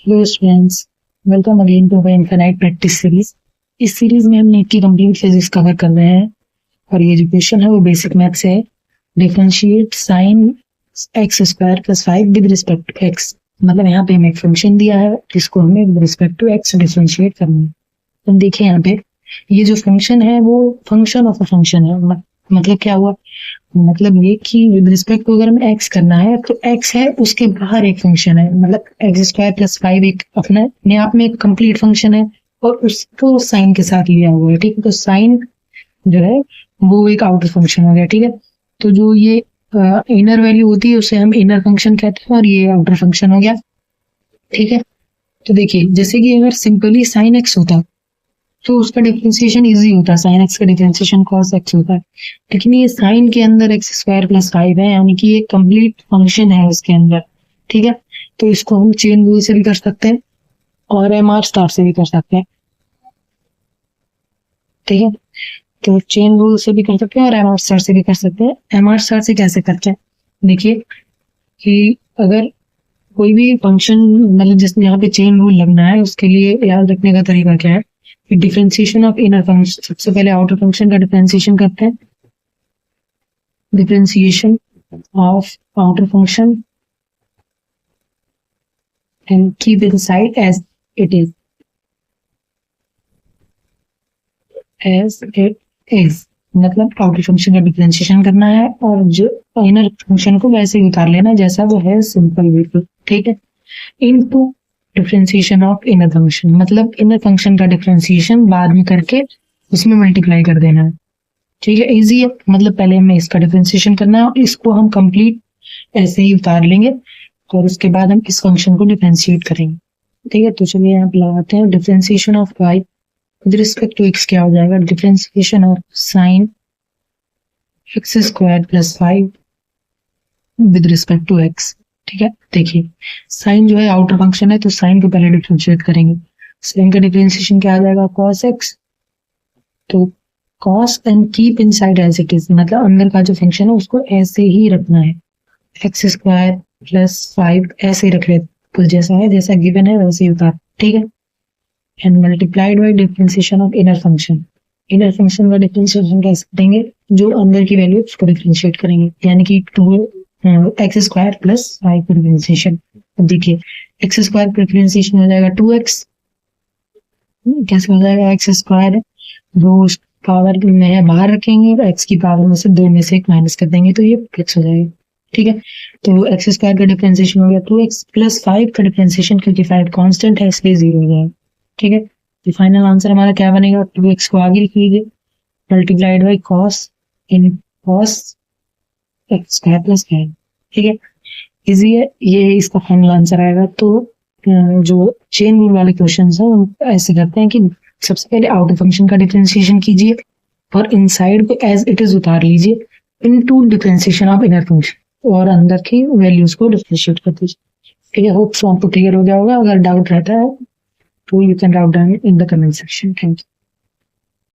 Hello students, welcome again to infinite practice series. इस series में हम नीट की कंप्लीट फिजिक्स कवर कर रहे हैं और ये जो क्वेश्चन है वो बेसिक मैथ से है। Differentiate sine x square plus 5 with respect to x. मतलब यहाँ पे हमें एक फंक्शन दिया है जिसको हमें with respect to x differentiate करना है। तो देखिए यहाँ पे ये जो फंक्शन है वो फंक्शन ऑफ अ फंक्शन है। मतलब क्या हुआ, मतलब ये कि विद रिस्पेक्ट टू अगर हमें एक्स करना है तो एक्स है उसके बाहर एक फंक्शन है। मतलब एक्स स्क्वायर प्लस 5 एक अपने आप में एक कंप्लीट फंक्शन है और उसको साइन के साथ लिया हुआ है। ठीक है, तो साइन जो है वो एक आउटर फंक्शन हो गया। ठीक है, तो जो ये इनर वैल्यू होती है उसे हम इनर फंक्शन कहते हैं और ये आउटर फंक्शन हो गया। ठीक है, तो देखिए जैसे कि अगर सिंपली साइन एक्स होता तो उसका डिफरेंशिएशन इजी होता है, साइन एक्स का डिफरेंशिएशन कॉस एक्स होता है। लेकिन ये साइन के अंदर एक्स स्क्वायर प्लस 5 है, यानी कि ये कंप्लीट फंक्शन है उसके अंदर। ठीक है, तो इसको हम चेन रूल से भी कर सकते हैं और एम आर स्टार से भी कर सकते हैं। ठीक है, तो चेन रूल से भी कर सकते हैं और एम आर स्टार से भी कर सकते हैं। एम आर स्टार से कैसे करते हैं, देखिए कि अगर कोई भी फंक्शन मतलब जिसमें यहाँ पे चेन रूल लगना है उसके लिए याद रखने का तरीका क्या है, डिफरेंशिएशन ऑफ इनर फंक्शन। सबसे पहले आउटर फंक्शन का डिफरेंशिएशन करते हैं, differentiation of outer function and keep inside as it is, मतलब आउटर फंक्शन का डिफरेंशिएशन करना है और जो इनर फंक्शन को वैसे ही उतार लेना जैसा वो है, सिंपल बिल्कुल। ठीक है, into differentiation of inner function, मतलब इनर फंक्शन का डिफरेंशिएशन बाद में करके उसमें मल्टीप्लाई कर देना है। ठीक है, इजी है। मतलब पहले हमें इसका डिफरेंशिएशन करना है और इसको हम कंप्लीट ऐसे ही उतार लेंगे और उसके बाद हम इस फंक्शन को डिफरेंशिएट करेंगे। ठीक है, तो चलिए यहाँ पे लगाते हैं differentiation of y with respect to x क्या हो जाएगा, differentiation of sine x square plus 5 with respect to x। ठीक है, देखिए साइन जो है आउटर फंक्शन है तो साइन को पहले डिफरेंशिएट करेंगे। साइन का डिफरेंशिएशन क्या आ जाएगा, cos x। तो cos and keep inside as it is, मतलब अंदर का जो फंक्शन है उसको ऐसे ही रखना है, एक्स स्क्वायर प्लस 5 ऐसे ही रख ले, कुछ जैसा है जैसा गिवन है वैसे ही उतार। ठीक है, and multiplied by differentiation of inner function. Inner function का डिफरेंशिएशन कैसे करेंगे, जो अंदर की वैल्यू उसको डिफरेंशिएट करेंगे, यानी कि 2 एक्स स्क्वायर प्लस 5 का डिफरेंशिएशन। देखिए एक्स स्क्वायर का डिफरेंशिएशन हो जाएगा 2x, कैसे हो जाएगा, एक्स स्क्वायर रो पावर में है बाहर रखेंगे और एक्स की पावर में से 2 में से 1 माइनस कर देंगे तो ये x हो जाएगा। ठीक है, तो एक्स स्क्वायर का डिफरेंशिएशन हो गया 2x प्लस 5 का डिफरेंशिएशन, क्योंकि 5 कांस्टेंट है इसलिए 0 हो जाएगा। ठीक है, तो फाइनल आंसर हमारा क्या बनेगा, 2x को आगे लिख लीजिए multiplied by cos in cos x square plus 5। ठीक है, इजी है, ये इसका फाइनल आंसर आएगा। तो जो चेन रूल वाले क्वेश्चन है उन ऐसे करते हैं कि सबसे पहले आउटर फंक्शन का डिफरेंशिएशन कीजिए और इनसाइड को एज इट इज उतार लीजिए into differentiation of inner function और अंदर की वैल्यूज को डिफरेंशिएट कर दीजिए। ठीक है, होप सो आपको क्लियर हो गया होगा। अगर डाउट रहता है तो you can write down in the comment section. Thank you.